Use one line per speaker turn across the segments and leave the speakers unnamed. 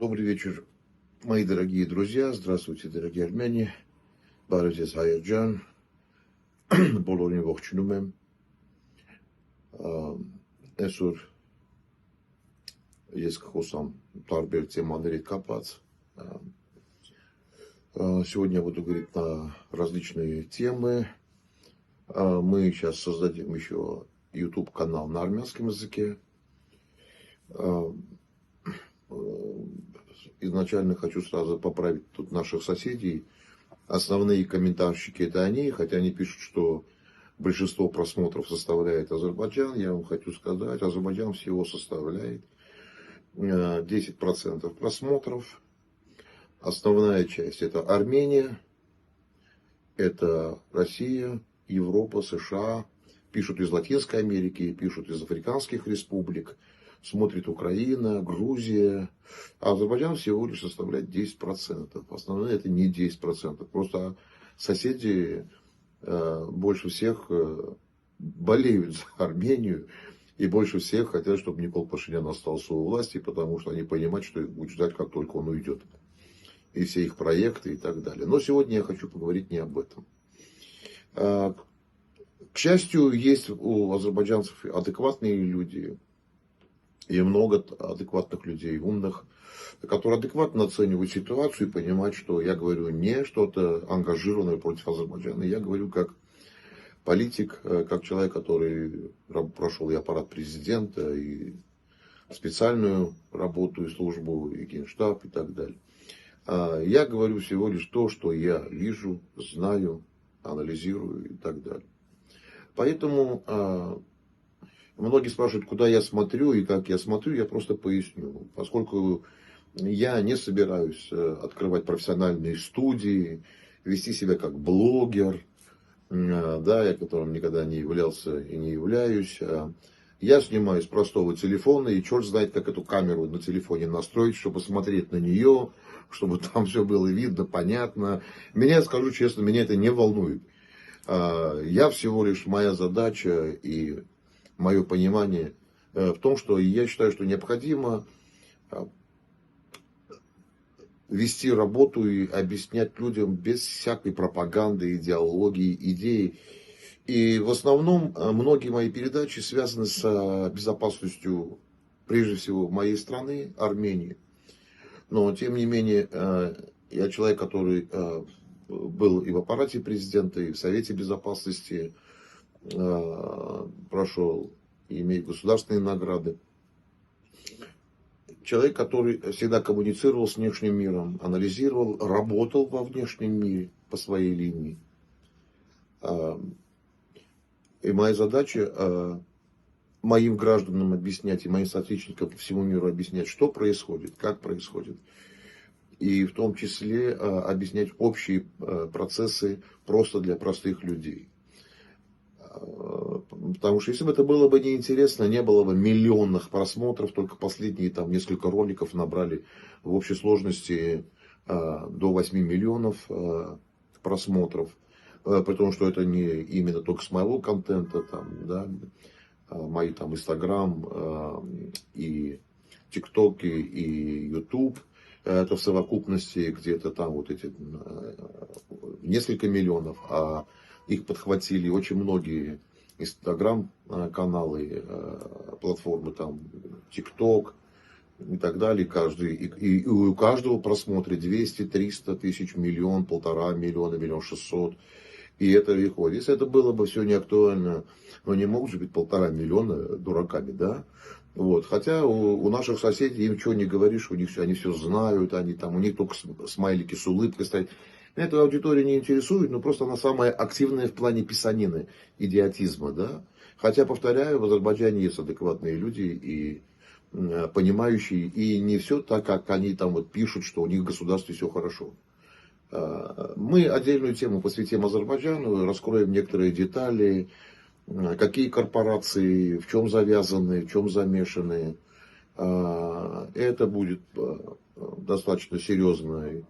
Добрый вечер, мои дорогие друзья. Здравствуйте, дорогие армяне. Բարև Հայերջան, բոլորին ողջունում եմ։ Այսօր ես կխոսամ տարբեր թեմաների հետ կապած։ Сегодня я буду говорить на различные темы. Мы сейчас создадим еще YouTube канал на армянском языке. Изначально хочу сразу поправить тут наших соседей. Основные комментарщики это они, хотя они пишут, что большинство просмотров составляет Азербайджан. Я вам хочу сказать, Азербайджан всего составляет 10% просмотров. Основная часть это Армения, это Россия, Европа, США. Пишут из Латинской Америки, пишут из африканских республик. Смотрит Украина, Грузия. А Азербайджан всего лишь составляет 10%. Основное это не 10%. Просто соседи больше всех болеют за Армению. И больше всех хотят, чтобы Никол Пашинян остался у власти, потому что они понимают, что их будет ждать, как только он уйдет. И все их проекты и так далее. Но сегодня я хочу поговорить не об этом. К счастью, есть у азербайджанцев адекватные люди. И много адекватных людей, умных, которые адекватно оценивают ситуацию и понимают, что я говорю не что-то ангажированное против Азербайджана. Я говорю как политик, как человек, который прошел и аппарат президента, и специальную работу, и службу, и генштаб, и так далее. Я говорю всего лишь то, что я вижу, знаю, анализирую и так далее. Поэтому многие спрашивают, куда я смотрю и как я смотрю, я просто поясню. Поскольку я не собираюсь открывать профессиональные студии, вести себя как блогер, да, я которым никогда не являлся и не являюсь. Я снимаю с простого телефона, и черт знает, как эту камеру на телефоне настроить, чтобы смотреть на нее, чтобы там все было видно, понятно. Меня, скажу честно, меня это не волнует. Я всего лишь, моя задача и мое понимание в том, что я считаю, что необходимо вести работу и объяснять людям без всякой пропаганды, идеологии, идеи. И в основном многие мои передачи связаны с безопасностью, прежде всего, моей страны, Армении. Но, тем не менее, я человек, который был и в аппарате президента, и в Совете Безопасности, прошел и имеет государственные награды. Человек, который всегда коммуницировал с внешним миром, анализировал, работал во внешнем мире по своей линии. И моя задача моим гражданам объяснять и моим соотечественникам по всему миру объяснять, что происходит, как происходит. И в том числе объяснять общие процессы просто для простых людей. Потому что если бы это было бы неинтересно, не было бы миллионных просмотров, только последние там несколько роликов набрали в общей сложности до 8 миллионов просмотров. При том, что это не именно только с моего контента, там, да, мои там Инстаграм и ТикТоки и Ютуб. Это в совокупности где-то там вот эти несколько миллионов, а их подхватили очень многие Инстаграм-каналы, платформы, там, ТикТок и так далее. И у каждого просмотре 200, 300 тысяч, миллион, 1,5 миллиона, 1,6 миллиона. И это выходит. Если это было бы все не актуально, но не могут же быть 1,5 миллиона дураками, да? Вот. Хотя у наших соседей им что не говоришь, у них все, они все знают, они там, у них только смайлики с улыбкой стоят. Меня эта аудитория не интересует, но просто она самая активная в плане писанины, идиотизма, да. Хотя, повторяю, в Азербайджане есть адекватные люди и понимающие, и не все так, как они там вот пишут, что у них в государстве все хорошо. Мы отдельную тему посвятим Азербайджану, раскроем некоторые детали, какие корпорации, в чем завязаны, в чем замешаны. Это будет достаточно серьезный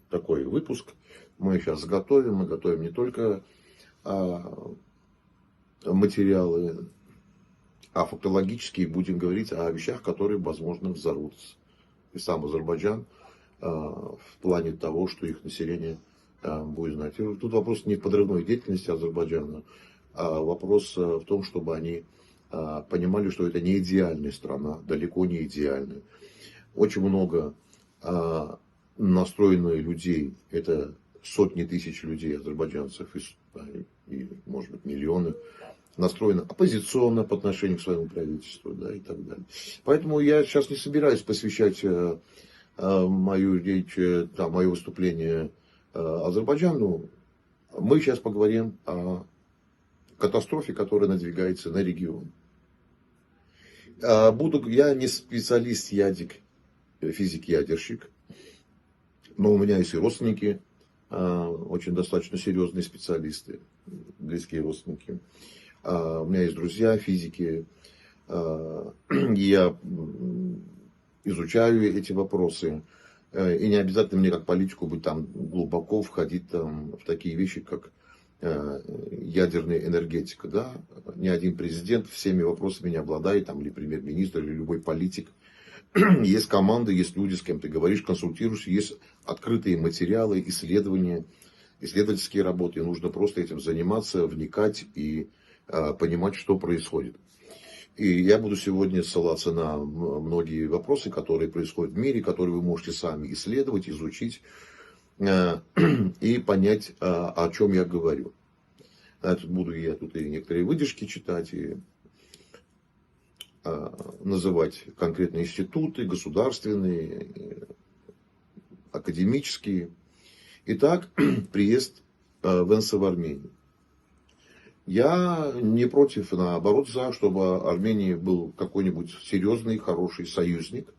такой выпуск. Мы сейчас готовим, мы готовим не только материалы, а фактологически будем говорить о вещах, которые, возможно, взорвутся. и сам Азербайджан в плане того, что их население будет знать. И тут вопрос не в подрывной деятельности Азербайджана, а вопрос в том, чтобы они понимали, что это не идеальная страна, далеко не идеальная. Очень много настроенных людей, это сотни тысяч людей, азербайджанцев, и, может быть, миллионы, настроены оппозиционно по отношению к своему правительству, да, и так далее. Поэтому я сейчас не собираюсь посвящать мою речь, мое выступление Азербайджану. Мы сейчас поговорим о катастрофе, которая надвигается на регион. Я не специалист физик-ядерщик, но у меня есть и родственники, очень достаточно серьезные специалисты, близкие родственники. У меня есть друзья физики, я изучаю эти вопросы. И не обязательно мне как политику быть там глубоко входить там, в такие вещи, как ядерная энергетика. Да? Ни один президент всеми вопросами не обладает, там, или премьер-министр, или любой политик. Есть команда, есть люди, с кем ты говоришь, консультируешься, есть открытые материалы, исследования, исследовательские работы. И нужно просто этим заниматься, вникать и понимать, что происходит. И я буду сегодня ссылаться на многие вопросы, которые происходят в мире, которые вы можете сами исследовать, изучить и понять, о чем я говорю. Буду я тут и некоторые выдержки читать, и называть конкретные институты, государственные, академические. Итак, приезд Венса в Армению. Я не против, наоборот, за, чтобы Армении был какой-нибудь серьезный, хороший союзник,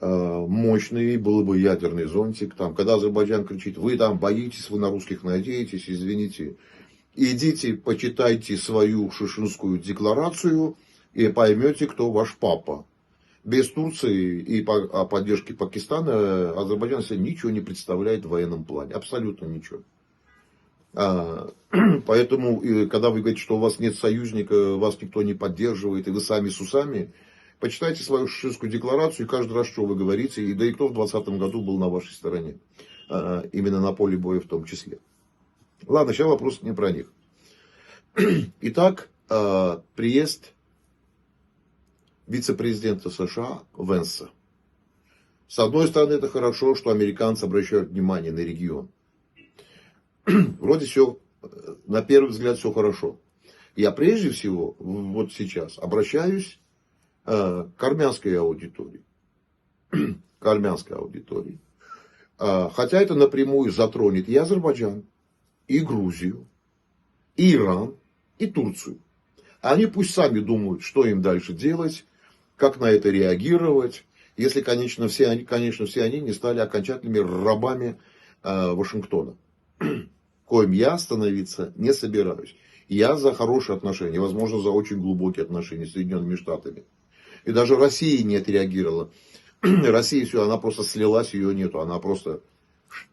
мощный, был бы ядерный зонтик. Там, когда Азербайджан кричит, вы там боитесь, вы на русских надеетесь, извините, идите, почитайте свою Шишинскую декларацию и поймете, кто ваш папа. Без Турции и поддержки Пакистана Азербайджан себе ничего не представляет в военном плане, абсолютно ничего. Поэтому, когда вы говорите, что у вас нет союзника, вас никто не поддерживает, и вы сами с усами, почитайте свою Шишинскую декларацию, и каждый раз, что вы говорите, и да и кто в 2020 году был на вашей стороне, именно на поле боя в том числе. Ладно, сейчас вопрос не про них. Итак, приезд вице-президента США Венса. С одной стороны, это хорошо, что американцы обращают внимание на регион. Вроде все, на первый взгляд, все хорошо. Я прежде всего, вот сейчас, обращаюсь к армянской аудитории. К армянской аудитории. Хотя это напрямую затронет и Азербайджан, и Грузию, и Иран, и Турцию. Они пусть сами думают, что им дальше делать, как на это реагировать, если, конечно, все они не стали окончательными рабами Вашингтона. Коим я становиться не собираюсь. Я за хорошие отношения, возможно, за очень глубокие отношения с Соединенными Штатами. И даже Россия не отреагировала. Россия все, она просто слилась, ее нету, она просто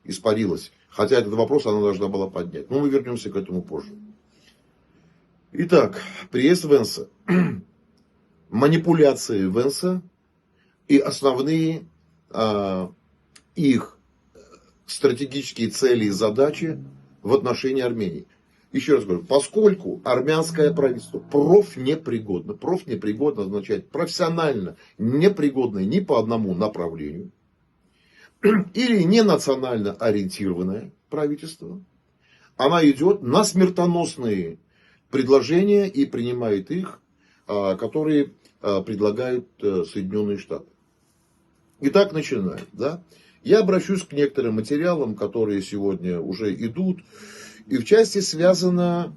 испарилась. Хотя этот вопрос она должна была поднять. Но мы вернемся к этому позже. Итак, приезд Венса. Манипуляции Венса и основные их стратегические цели и задачи в отношении Армении. Еще раз говорю, поскольку армянское правительство профнепригодно, профнепригодно означает профессионально непригодное ни по одному направлению, или не национально ориентированное правительство, она идет на смертоносные предложения и принимает их, которые предлагают Соединенные Штаты. Итак, начинаем. Да? Я обращусь к некоторым материалам, которые сегодня уже идут. И в части связано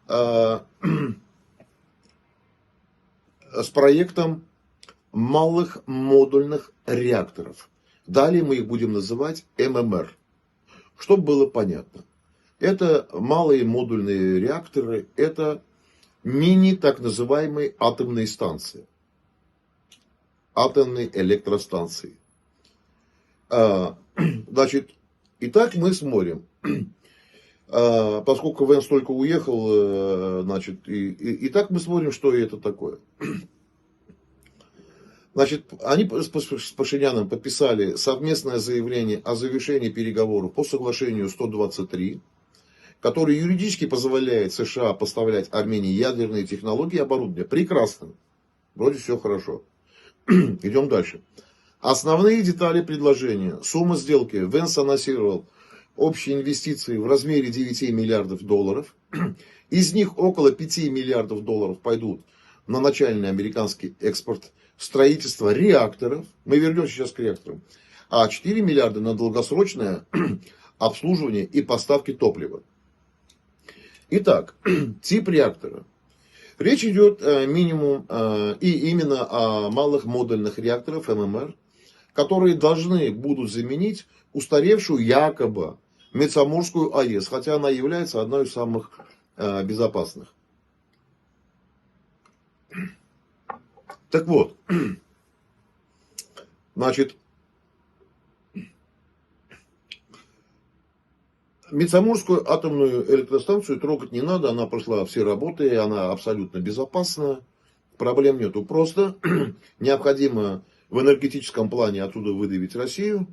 с проектом малых модульных реакторов. Далее мы их будем называть ММР. Чтобы было понятно. Это малые модульные реакторы, это мини так называемые атомные станции. Атомные электростанции. Значит, итак, мы смотрим. Поскольку Венс только уехал, значит, итак, мы смотрим, что это такое. Значит, они с Пашиняном подписали совместное заявление о завершении переговоров по соглашению 123, который юридически позволяет США поставлять Армении ядерные технологии и оборудование. Прекрасно. Вроде все хорошо. Идем дальше. Основные детали предложения. Сумма сделки. Венс анонсировал общие инвестиции в размере 9 миллиардов долларов. Из них около 5 миллиардов долларов пойдут на начальный американский экспорт, строительство реакторов. Мы вернемся сейчас к реакторам. А 4 миллиарда на долгосрочное обслуживание и поставки топлива. Итак, тип реактора. Речь идет минимум и именно о малых модульных реакторах ММР, которые должны будут заменить устаревшую якобы Метсаморскую АЭС, хотя она является одной из самых безопасных. Так вот, значит, Метсаморскую атомную электростанцию трогать не надо, она прошла все работы, она абсолютно безопасна, проблем нету. Просто необходимо в энергетическом плане оттуда выдавить Россию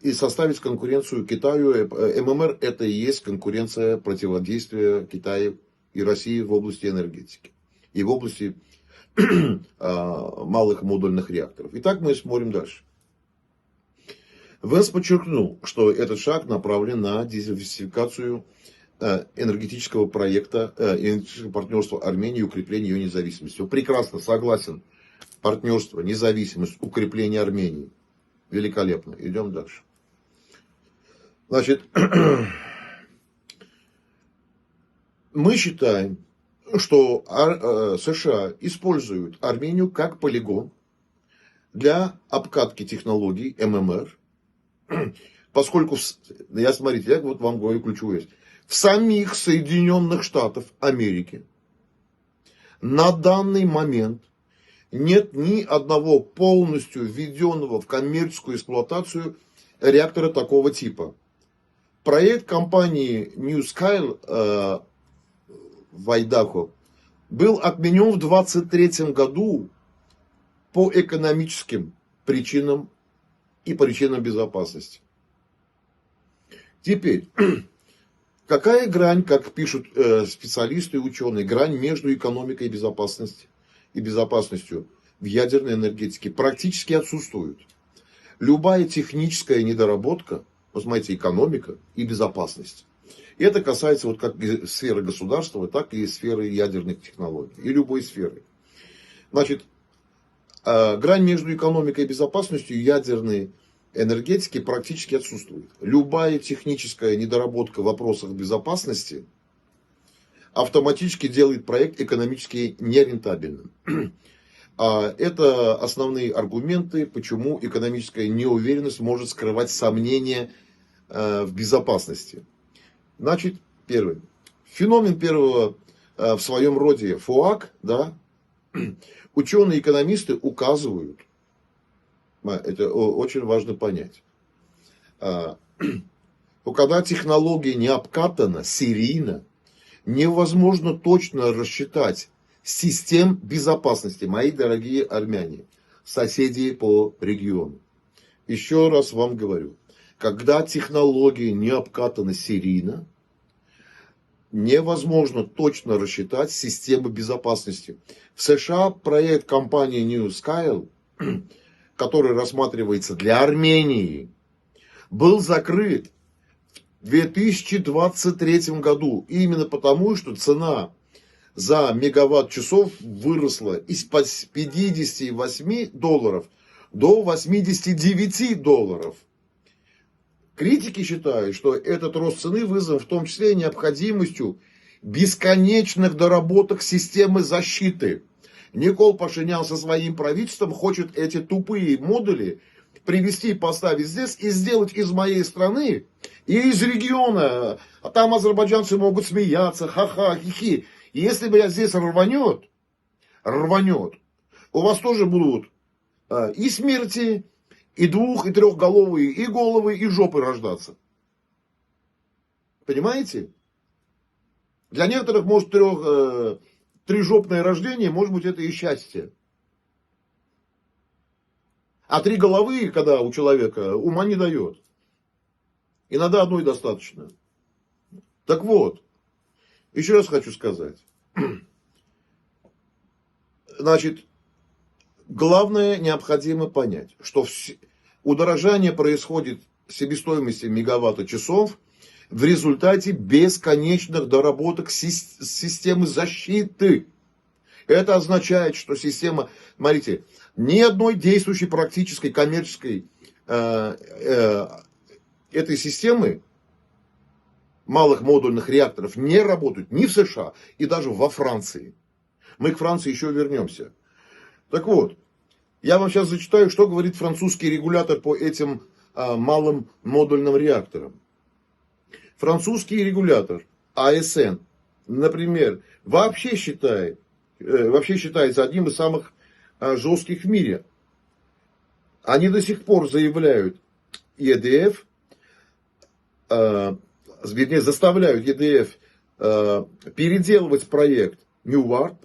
и составить конкуренцию Китаю. ММР это и есть конкуренция противодействия Китая и России в области энергетики и в области малых модульных реакторов. Итак, мы смотрим дальше. Венс подчеркнул, что этот шаг направлен на диверсификацию энергетического проекта, энергетического партнерства Армении и укрепление ее независимости. Прекрасно, согласен. Партнерство, независимость, укрепление Армении. Великолепно. Идем дальше. Значит, мы считаем, что США используют Армению как полигон для обкатки технологий ММР, поскольку, смотрите, я вот вам говорю ключевое, в самих Соединенных Штатах Америки на данный момент нет ни одного полностью введенного в коммерческую эксплуатацию реактора такого типа. Проект компании NuScale в Айдахо был отменен в 2023 году по экономическим причинам и причинам безопасности. Теперь, какая грань, как пишут специалисты и ученые, грань между экономикой и безопасностью в ядерной энергетике практически отсутствует. Любая техническая недоработка, посмотрите, экономика и безопасность. И это касается вот как сферы государства, так и сферы ядерных технологий. И любой сферы. Значит, грань между экономикой и безопасностью ядерной энергетики практически отсутствует. Любая техническая недоработка в вопросах безопасности автоматически делает проект экономически нерентабельным. Это основные аргументы, почему экономическая неуверенность может скрывать сомнения в безопасности. Значит, первый. Феномен первого в своем роде ФОАК, да, ученые-экономисты указывают, это очень важно понять, когда технология не обкатана серийно, невозможно точно рассчитать систем безопасности, мои дорогие армяне, соседи по региону. Еще раз вам говорю, когда технология не обкатана серийно, невозможно точно рассчитать систему безопасности. В США проект компании NuScale, который рассматривается для Армении, был закрыт в 2023 году. Именно потому, что цена за мегаватт-часов выросла из 58 долларов до 89 долларов. Критики считают, что этот рост цены вызван в том числе необходимостью бесконечных доработок системы защиты. Никол Пашинян со своим правительством хочет эти тупые модули привести, поставить здесь и сделать из моей страны и из региона. А там азербайджанцы могут смеяться, ха-ха, хихи. И если, блядь, здесь рванет, у вас тоже будут и смерти, и двух-, и трехголовые, и головы, и жопы рождаться. Понимаете? Для некоторых, может, трижопное рождение, может быть, это и счастье. А 3 головы, когда у человека, ума не дает. Иногда одной достаточно. Так вот, еще раз хочу сказать. Значит, главное необходимо понять, что удорожание происходит себестоимости мегаватта-часов в результате бесконечных доработок системы защиты. Это означает, что система, смотрите, ни одной действующей практической коммерческой этой системы малых модульных реакторов не работают ни в США и даже во Франции. Мы к Франции еще вернемся. Так вот, я вам сейчас зачитаю, что говорит французский регулятор по этим малым модульным реакторам. Французский регулятор АСН, например, вообще считается одним из самых жестких в мире. Они до сих пор заявляют EDF, вернее, заставляют EDF переделывать проект New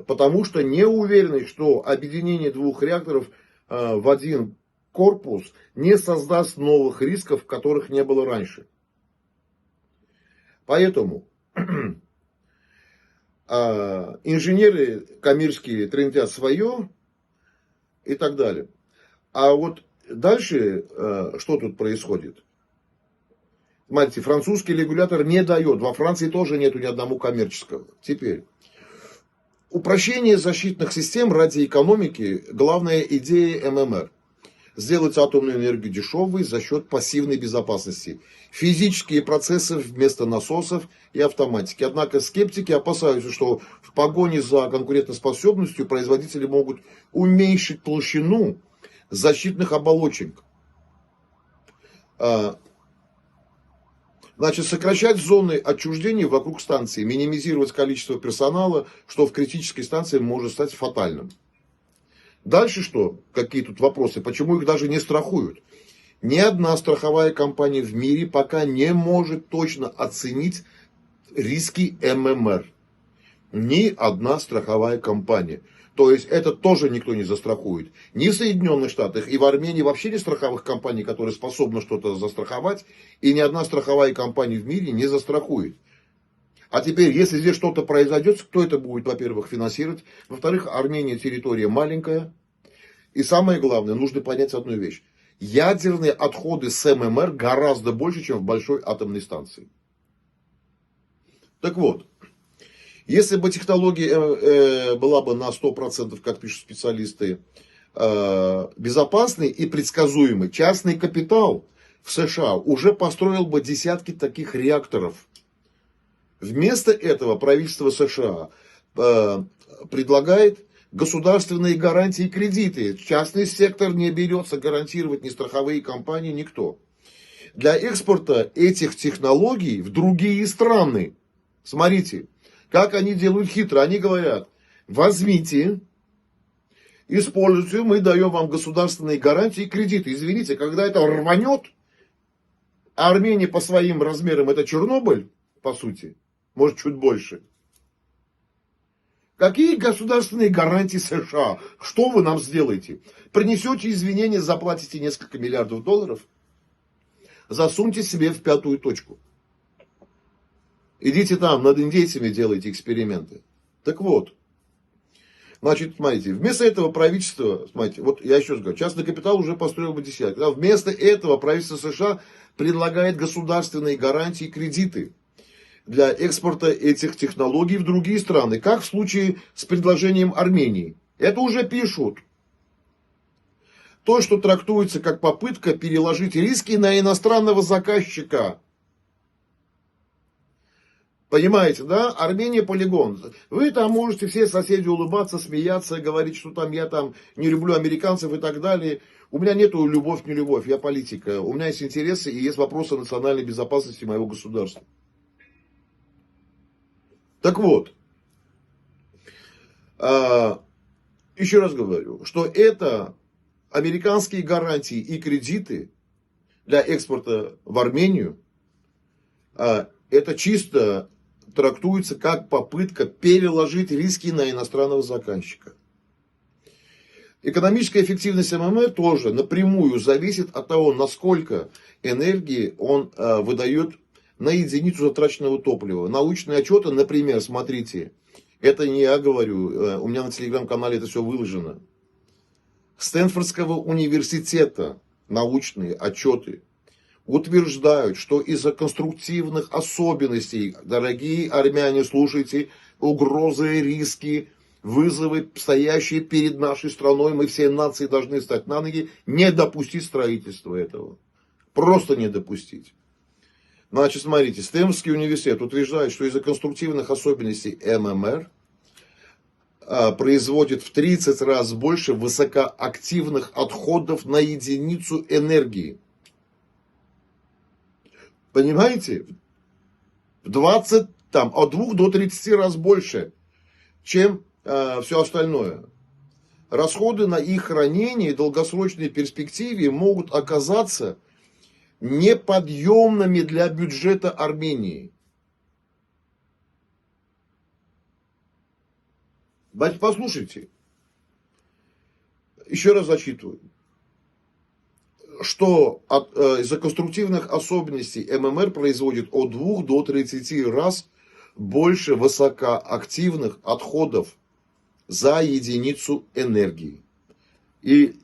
потому что не уверены, что объединение двух реакторов в один корпус не создаст новых рисков, которых не было раньше. Поэтому инженеры коммерческие трендят свое и так далее. А вот дальше что тут происходит? Смотрите, французский регулятор не дает, во Франции тоже нету ни одного коммерческого. Теперь, упрощение защитных систем ради экономики – главная идея ММР. Сделать атомную энергию дешевой за счет пассивной безопасности. Физические процессы вместо насосов и автоматики. Однако скептики опасаются, что в погоне за конкурентоспособностью производители могут уменьшить толщину защитных оболочек. Значит, сокращать зоны отчуждения вокруг станции, минимизировать количество персонала, что в критической станции может стать фатальным. Дальше что? Какие тут вопросы? Почему их даже не страхуют? Ни одна страховая компания в мире пока не может точно оценить риски ММР. Ни одна страховая компания. То есть это тоже никто не застрахует. Ни в Соединенных Штатах и в Армении вообще нет страховых компаний, которые способны что-то застраховать. И ни одна страховая компания в мире не застрахует. А теперь, если здесь что-то произойдет, кто это будет, во-первых, финансировать? Во-вторых, Армения территория маленькая. И самое главное, нужно понять одну вещь. Ядерные отходы с ММР гораздо больше, чем в большой атомной станции. Так вот, если бы технология была бы на 100%, как пишут специалисты, безопасной и предсказуемой, частный капитал в США уже построил бы десятки таких реакторов. Вместо этого правительство США предлагает государственные гарантии и кредиты. Частный сектор не берется гарантировать, ни страховые компании, никто. Для экспорта этих технологий в другие страны, смотрите, как они делают хитро. Они говорят, возьмите, используйте, мы даем вам государственные гарантии и кредиты. Извините, когда это рванет, а Армения по своим размерам это Чернобыль, по сути, может чуть больше. Какие государственные гарантии США? Что вы нам сделаете? Принесете извинения, заплатите несколько миллиардов долларов? Засуньте себе в пятую точку. Идите там, над индейцами делайте эксперименты. Так вот, значит, смотрите, вместо этого правительство, смотрите, вот я еще раз говорю, частный капитал уже построил бы десятки. Да, вместо этого правительство США предлагает государственные гарантии и кредиты для экспорта этих технологий в другие страны, как в случае с предложением Армении. Это уже пишут. То, что трактуется как попытка переложить риски на иностранного заказчика. Понимаете, да? Армения полигон. Вы там можете все соседи улыбаться, смеяться, говорить, что там я там не люблю американцев и так далее. У меня нету любовь, не любовь, я политика. У меня есть интересы и есть вопросы национальной безопасности моего государства. Так вот, еще раз говорю, что это американские гарантии и кредиты для экспорта в Армению, это чисто трактуется как попытка переложить риски на иностранного заказчика. Экономическая эффективность ММР тоже напрямую зависит от того, насколько энергии он выдает на единицу затраченного топлива. Научные отчеты, например, смотрите, это не я говорю, у меня на телеграм-канале это все выложено. Стэнфордского университета научные отчеты утверждают, что из-за конструктивных особенностей, дорогие армяне, слушайте, угрозы, риски, вызовы, стоящие перед нашей страной, мы все нации должны стать на ноги, не допустить строительства этого. Просто не допустить. Значит, смотрите, Стэнфордский университет утверждает, что из-за конструктивных особенностей ММР производит в 30 раз больше высокоактивных отходов на единицу энергии. Понимаете? В 20, от 2 до 30 раз больше, чем все остальное. Расходы на их хранение в долгосрочной перспективе могут оказаться неподъемными для бюджета Армении. Послушайте, еще раз зачитываю, что из-за конструктивных особенностей ММР производит от 2 до 30 раз больше высокоактивных отходов за единицу энергии. И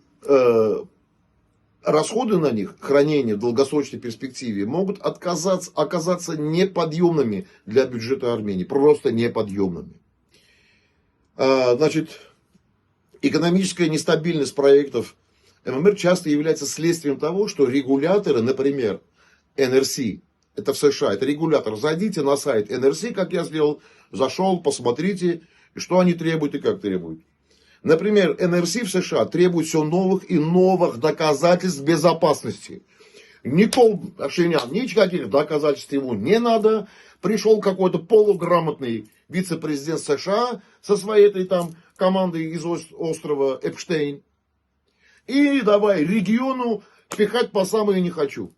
расходы на них, хранение в долгосрочной перспективе, могут оказаться неподъемными для бюджета Армении. Просто неподъемными. Значит, экономическая нестабильность проектов ММР часто является следствием того, что регуляторы, например, НРС, это в США, это регулятор, зайдите на сайт НРС, как я сделал, зашел, посмотрите, что они требуют и как требуют. Например, НРС в США требует все новых и новых доказательств безопасности. Никол Пашинян, никаких доказательств ему не надо. Пришел какой-то полуграмотный вице-президент США со своей этой там командой из острова Эпштейн. И давай региону пихать по самое не хочу.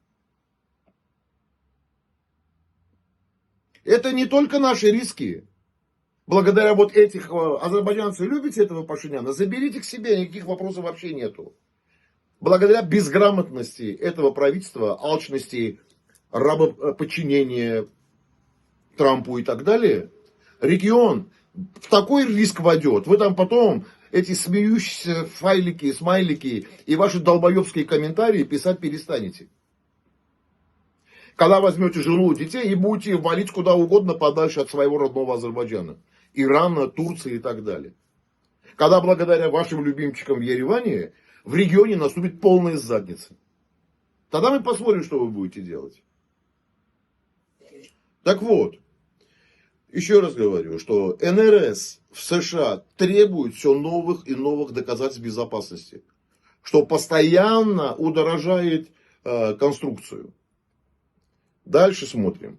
Это не только наши риски. Благодаря вот этих азербайджанцев, любите этого Пашиняна, заберите к себе, никаких вопросов вообще нету. Благодаря безграмотности этого правительства, алчности, рабоподчинения Трампу и так далее, регион в такой риск войдет. Вы там потом эти смеющиеся файлики, смайлики и ваши долбоебские комментарии писать перестанете. Когда возьмете жену и детей и будете валить куда угодно подальше от своего родного Азербайджана, Ирана, Турции и так далее. Когда благодаря вашим любимчикам в Ереване в регионе наступит полная задница. Тогда мы посмотрим, что вы будете делать. Так вот, еще раз говорю, что НРС в США требует все новых и новых доказательств безопасности, что постоянно удорожает конструкцию. Дальше смотрим.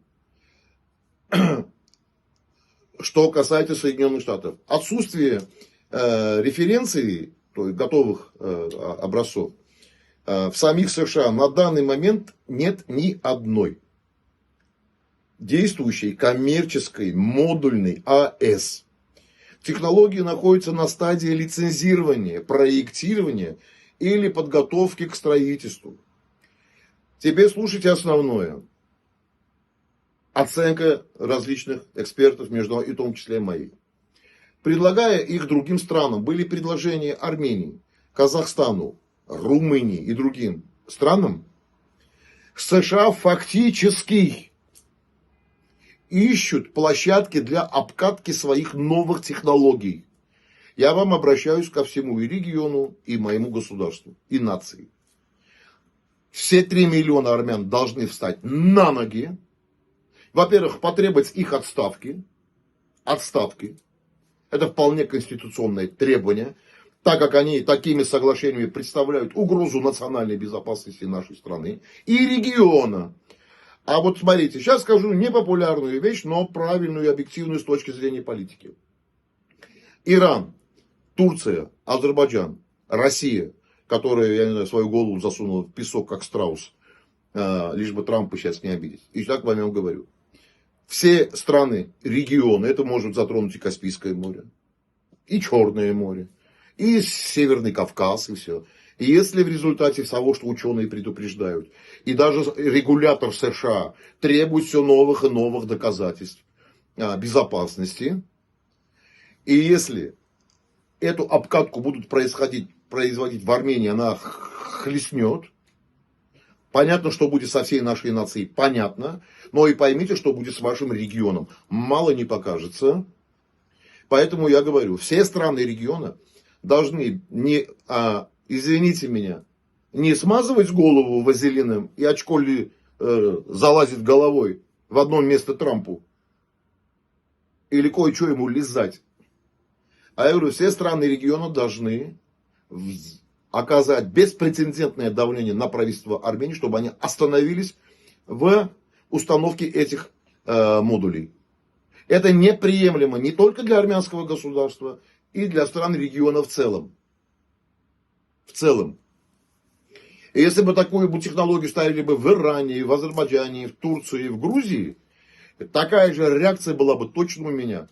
Что касается Соединенных Штатов. Отсутствие референций, то есть готовых образцов, в самих США на данный момент нет ни одной действующей коммерческой модульной АЭС. Технологии находятся на стадии лицензирования, проектирования или подготовки к строительству. Теперь слушайте основное. Оценка различных экспертов, и в том числе моей. Предлагая их другим странам, были предложения Армении, Казахстану, Румынии и другим странам, США фактически ищут площадки для обкатки своих новых технологий. Я вам обращаюсь ко всему и региону, и моему государству, и нации. Все 3 миллиона армян должны встать на ноги. Во-первых, потребовать их отставки. Это вполне конституционное требование, так как они такими соглашениями представляют угрозу национальной безопасности нашей страны и региона. А вот смотрите, сейчас скажу непопулярную вещь, но правильную и объективную с точки зрения политики. Иран, Турция, Азербайджан, Россия, которая, я не знаю, свою голову засунула в песок, как страус, лишь бы Трампа сейчас не обидеть. И так вам говорю. Все страны региона, это может затронуть и Каспийское море, и Черное море, и Северный Кавказ, и все. И если в результате того, что ученые предупреждают, и даже регулятор США требует все новых и новых доказательств безопасности, и если эту обкатку будут производить в Армении, она хлестнет, понятно, что будет со всей нашей нацией, понятно, но и поймите, что будет с вашим регионом. Мало не покажется. Поэтому я говорю, все страны региона должны не, извините меня, не смазывать голову вазелином и очко ли залазит головой в одно место Трампу или кое-что ему лизать. А я говорю, все страны региона должны оказать беспрецедентное давление на правительство Армении, чтобы они остановились в установке этих модулей. Это неприемлемо не только для армянского государства, и для стран региона в целом. В целом. И если бы такую бы технологию ставили бы в Иране, в Азербайджане, в Турции, в Грузии, такая же реакция была бы точно у меня.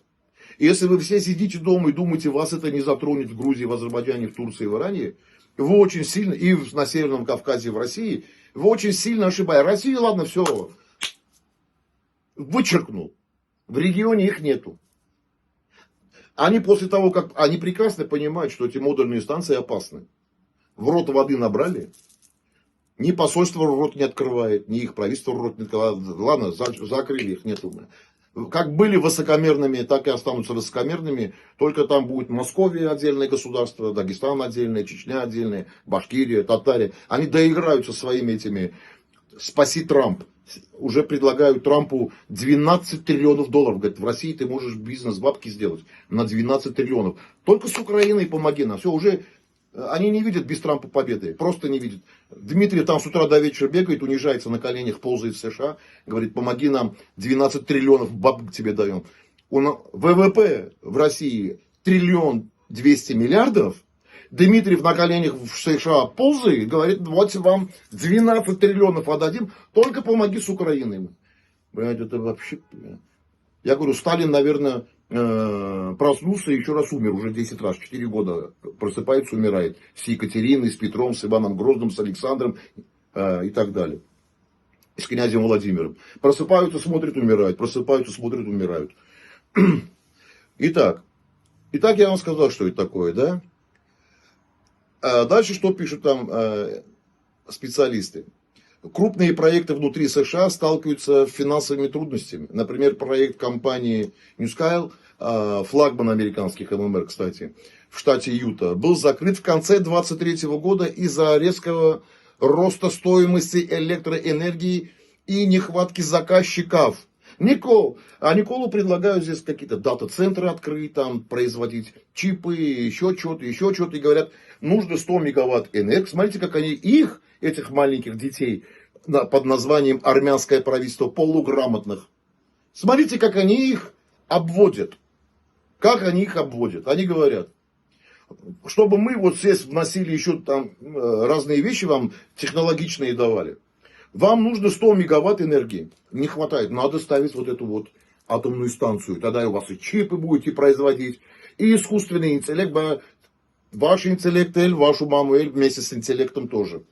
И если вы все сидите дома и думаете, вас это не затронет в Грузии, в Азербайджане, в Турции, в Иране, вы очень сильно, и на Северном Кавказе, в России, вы очень сильно ошибаетесь. Россия, ладно, все, вычеркнул. В регионе их нету. Они после того, как они прекрасно понимают, что эти модульные станции опасны. В рот воды набрали, ни посольство рот не открывает, ни их правительство рот не открывает. Ладно, закрыли их, нету. Как были высокомерными, так и останутся высокомерными. Только там будет Московия отдельное государство, Дагестан отдельное, Чечня отдельная, Башкирия, Татария. Они доиграются своими этими «Спаси Трамп». Уже предлагают Трампу 12 триллионов долларов. Говорят, в России ты можешь бизнес бабки сделать на 12 триллионов. Только с Украиной помоги нам. Все, уже они не видят без Трампа победы. Просто не видят. Дмитрий там с утра до вечера бегает, унижается на коленях, ползает в США. Говорит, помоги нам, 12 триллионов бабок тебе даем. ВВП в России 1 200 миллиардов. Дмитриев на коленях в США ползает, говорит, вот вам 12 триллионов отдадим, только помоги с Украиной. Понимаете, это вообще... Я говорю, Сталин, наверное, проснулся и еще раз умер, уже 10 раз, 4 года просыпается, умирает. С Екатериной, с Петром, с Иваном Грозным, с Александром и так далее. И с князем Владимиром. Просыпаются, смотрят, умирают. Просыпаются, смотрят, умирают. Итак, я вам сказал, что это такое, да? Дальше что пишут там специалисты? Крупные проекты внутри США сталкиваются с финансовыми трудностями. Например, проект компании NewScale, флагман американских ММР, кстати, в штате Юта, был закрыт в конце 2023 года из-за резкого роста стоимости электроэнергии и нехватки заказчиков. Николу предлагают здесь какие-то дата-центры открыть, там производить чипы, еще что-то, и говорят, нужно 100 мегаватт энергии. Смотрите, как они этих маленьких детей под названием армянское правительство полуграмотных. Смотрите, как они их обводят. Они говорят, чтобы мы вот здесь вносили еще там разные вещи вам технологичные давали. Вам нужно 100 мегаватт энергии. Не хватает. Надо ставить вот эту вот атомную станцию. Тогда у вас и чипы будете производить. И искусственный интеллект. Ваш интеллект, вашу маму вместе с интеллектом тоже.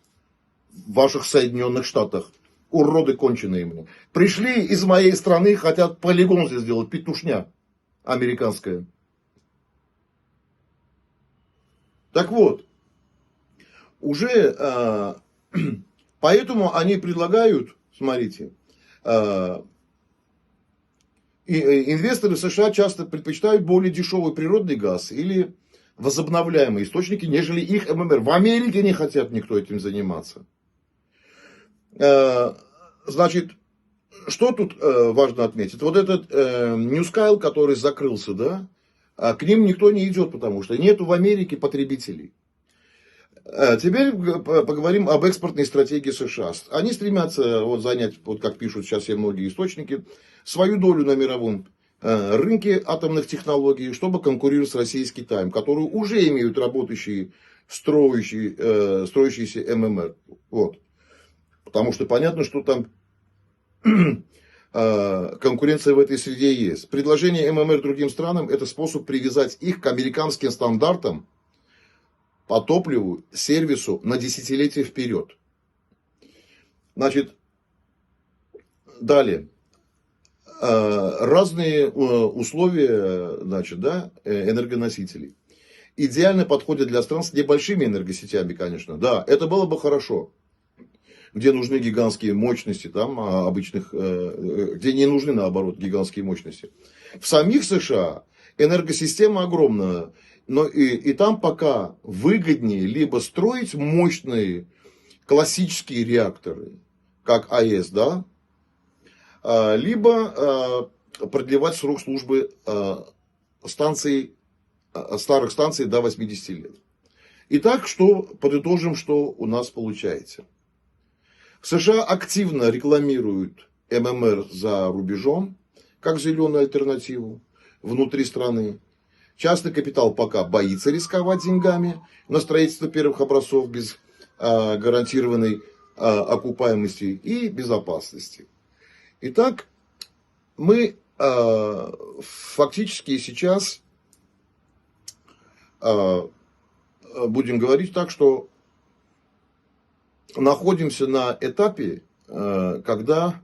В ваших Соединенных Штатах. Уроды конченые мне. Пришли из моей страны, хотят полигон здесь сделать. Петушня американская. Так вот. Уже... Поэтому они предлагают, смотрите, инвесторы США часто предпочитают более дешевый природный газ или возобновляемые источники, нежели их ММР. В Америке не хотят никто этим заниматься. Значит, что тут важно отметить? Вот этот NewScale, который закрылся, да, к ним никто не идет, потому что нету в Америке потребителей. Теперь поговорим об экспортной стратегии США. Они стремятся занять, как пишут сейчас все многие источники, свою долю на мировом рынке атомных технологий, чтобы конкурировать с Россией и с Китаем, которые уже имеют работающие, строящиеся ММР. Вот. Потому что понятно, что там конкуренция в этой среде есть. Предложение ММР другим странам – это способ привязать их к американским стандартам, по топливу, сервису на десятилетия вперед. Значит, далее. Разные условия, значит, да, энергоносителей. Идеально подходят для стран с небольшими энергосетями, конечно. Да, это было бы хорошо. Где нужны гигантские мощности, там обычных, где не нужны, наоборот, гигантские мощности. В самих США энергосистема огромная, но и там пока выгоднее либо строить мощные классические реакторы, как АЭС, да, либо продлевать срок службы старых станций до 80 лет. Итак, подытожим, что у нас получается. США активно рекламируют ММР за рубежом, как зеленую альтернативу внутри страны. Частный капитал пока боится рисковать деньгами на строительство первых образцов без гарантированной окупаемости и безопасности. Итак, мы фактически сейчас будем говорить так, что находимся на этапе, когда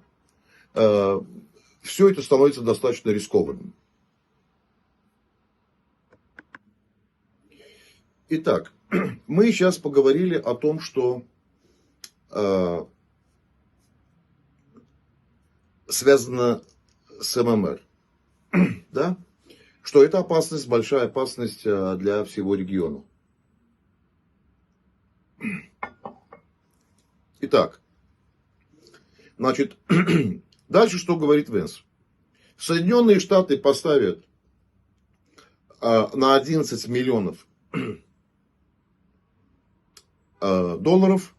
все это становится достаточно рискованным. Итак, мы сейчас поговорили о том, что связано с ММР. Да? Что это опасность, большая опасность для всего региона. Итак, значит, дальше что говорит Венс? Соединенные Штаты поставят на 11 миллионов долларов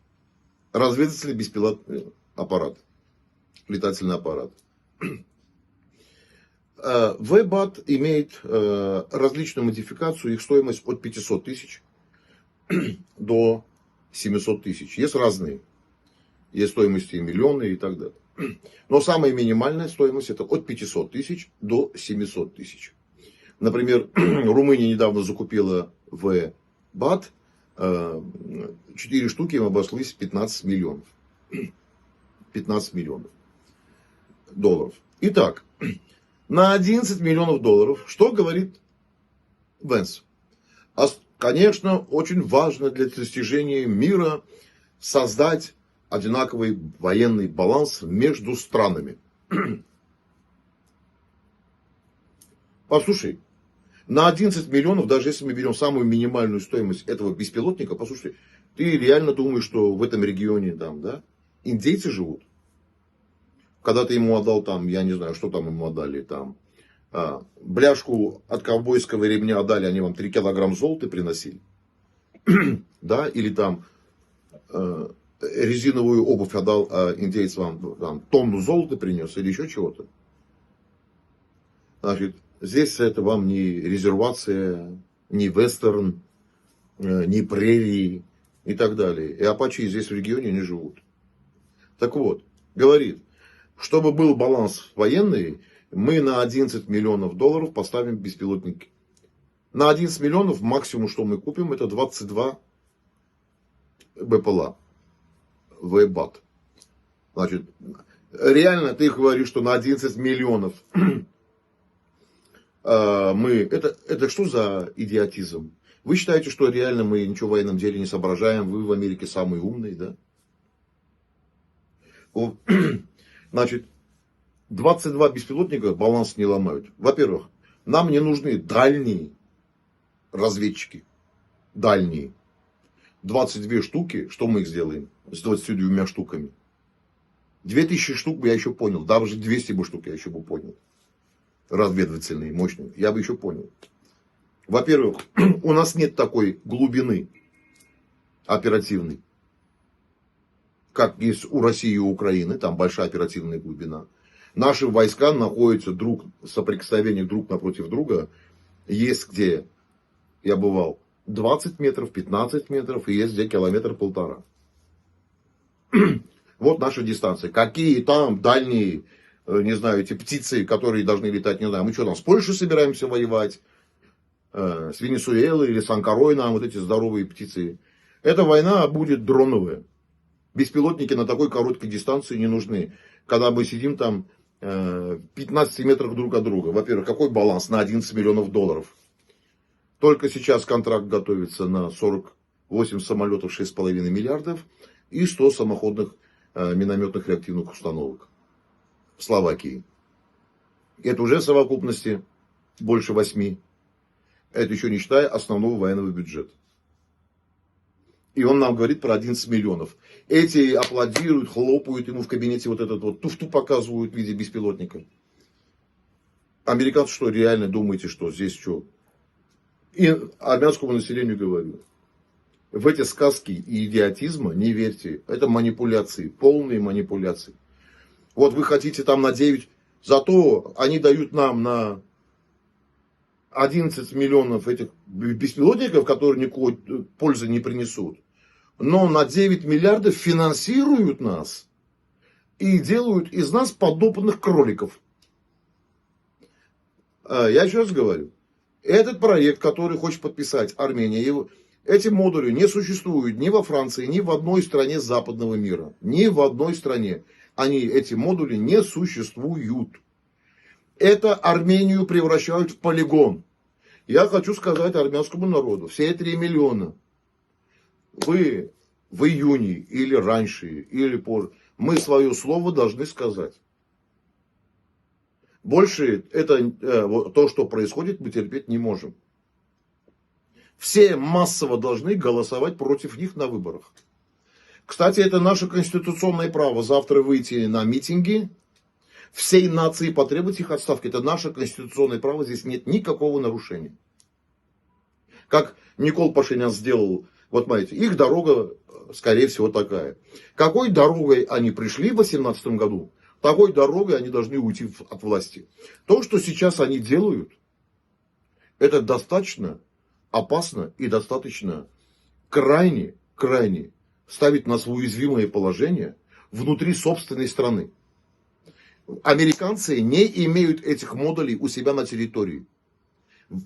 разведывательный беспилотный аппарат, летательный аппарат. V-BAT имеет различную модификацию, их стоимость от 500 тысяч до 700 тысяч. Есть разные. Есть стоимости миллионы и так далее. Но самая минимальная стоимость это от 500 тысяч до 700 тысяч. Например, Румыния недавно закупила V-BAT. 4 штуки им обошлись 15 миллионов. 15 миллионов долларов. Итак, на 11 миллионов долларов, что говорит Венс? Конечно, очень важно для достижения мира создать одинаковый военный баланс между странами. Послушай, на 11 миллионов, даже если мы берем самую минимальную стоимость этого беспилотника, послушай, ты реально думаешь, что в этом регионе там, да, индейцы живут? Когда ты ему отдал там, я не знаю, что там ему отдали, там, бляшку от ковбойского ремня отдали, они вам 3 килограмма золота приносили. Да, или там резиновую обувь отдал, индейец вам там, тонну золота принес, или еще чего-то. Значит, здесь это вам не резервация, не вестерн, не прерии и так далее. И апачи здесь в регионе не живут. Так вот, говорит, чтобы был баланс военный, мы на 11 миллионов долларов поставим беспилотники. На 11 миллионов максимум, что мы купим, это 22 БПЛА. V-BAT. Значит, реально ты говоришь, что на 11 миллионов это что за идиотизм? Вы считаете, что реально мы ничего в военном деле не соображаем, вы в Америке самые умные, да? Значит, 22 беспилотника баланс не ломают. Во-первых, нам не нужны дальние разведчики. Дальние. 22 штуки, что мы их сделаем с 22 штуками? 2000 штук бы я еще понял. Даже 200 бы штук я еще бы понял. Разведывательные, мощные. Я бы еще понял. Во-первых, у нас нет такой глубины оперативной, как есть у России и Украины. Там большая оперативная глубина. Наши войска находятся соприкосновение друг напротив друга. Есть где, я бывал, 20 метров, 15 метров, и есть где километр 1,5. Вот наша дистанция. Какие там дальние, не знаю, эти птицы, которые должны летать, не знаю. Мы что там, с Польшей собираемся воевать? с Венесуэлы или с Анкарой нам вот эти здоровые птицы. Эта война будет дроновая. Беспилотники на такой короткой дистанции не нужны. Когда мы сидим там в 15 метрах друг от друга. Во-первых, какой баланс на 11 миллионов долларов? Только сейчас контракт готовится на 48 самолетов 6,5 миллиардов и 100 самоходных минометных реактивных установок в Словакии. Это уже в совокупности больше 8. Это еще не считая основного военного бюджета. И он нам говорит про 11 миллионов. Эти аплодируют, хлопают ему в кабинете вот этот вот туфту показывают в виде беспилотника. Американцы что, реально думаете, что здесь что? И армянскому населению говорю. В эти сказки и идиотизма не верьте. Это манипуляции, полные манипуляции. Вот вы хотите там на 9, зато они дают нам на 11 миллионов этих беспилотников, которые никакой пользы не принесут. Но на 9 миллиардов финансируют нас и делают из нас подопытных кроликов. Я еще раз говорю, этот проект, который хочет подписать Армения, эти модули не существуют ни во Франции, ни в одной стране западного мира. Ни в одной стране эти модули не существуют. Это Армению превращают в полигон. Я хочу сказать армянскому народу, все 3 миллиона, вы в июне или раньше, или позже, мы свое слово должны сказать. Больше это то, что происходит, мы терпеть не можем. Все массово должны голосовать против них на выборах. Кстати, это наше конституционное право завтра выйти на митинги, всей нации потребовать их отставки. Это наше конституционное право, здесь нет никакого нарушения. Как Никол Пашинян сделал, вот смотрите, их дорога, скорее всего, такая. Какой дорогой они пришли в 2018 году, такой дорогой они должны уйти от власти. То, что сейчас они делают, это достаточно опасно и достаточно крайне ставить нас в уязвимое положение внутри собственной страны. Американцы не имеют этих модулей у себя на территории.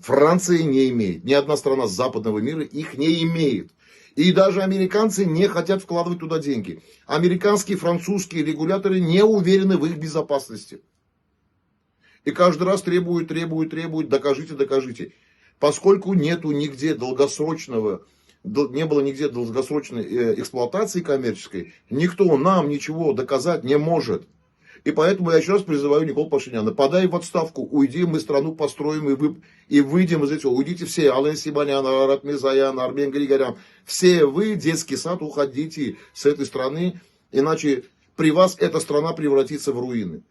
Франция не имеет. Ни одна страна западного мира их не имеет. И даже американцы не хотят вкладывать туда деньги. Американские, французские регуляторы не уверены в их безопасности. И каждый раз требуют, докажите. Поскольку нету нигде не было нигде долгосрочной эксплуатации коммерческой, никто нам ничего доказать не может. И поэтому я еще раз призываю Никола Пашиняна, подай в отставку, уйди, мы страну построим и выйдем из этого. Уйдите все, Ален Сибанян, Арат Мирзаян, Армен Григорян, все вы, детский сад, уходите с этой страны, иначе при вас эта страна превратится в руины.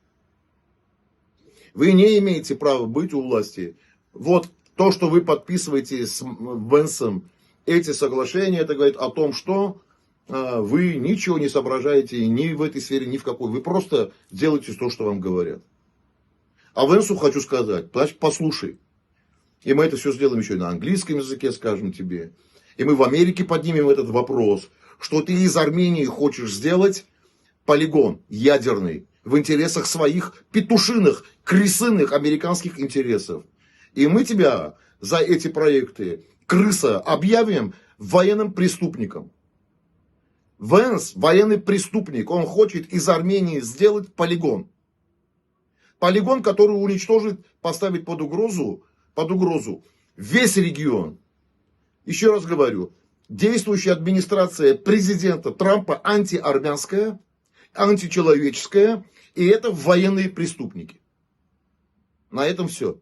Вы не имеете права быть у власти. Вот то, что вы подписываете с Венсом, эти соглашения, это говорит о том, что вы ничего не соображаете ни в этой сфере, ни в какой. Вы просто делаете то, что вам говорят. А Венсу хочу сказать, послушай. И мы это все сделаем еще и на английском языке, скажем тебе. И мы в Америке поднимем этот вопрос, что ты из Армении хочешь сделать полигон ядерный в интересах своих петушиных, крысиных американских интересов. И мы тебя за эти проекты, крыса, объявим военным преступником. Венс военный преступник, он хочет из Армении сделать полигон. Полигон, который уничтожит, поставить под угрозу весь регион. Еще раз говорю, действующая администрация президента Трампа антиармянская, античеловеческая, и это военные преступники. На этом все.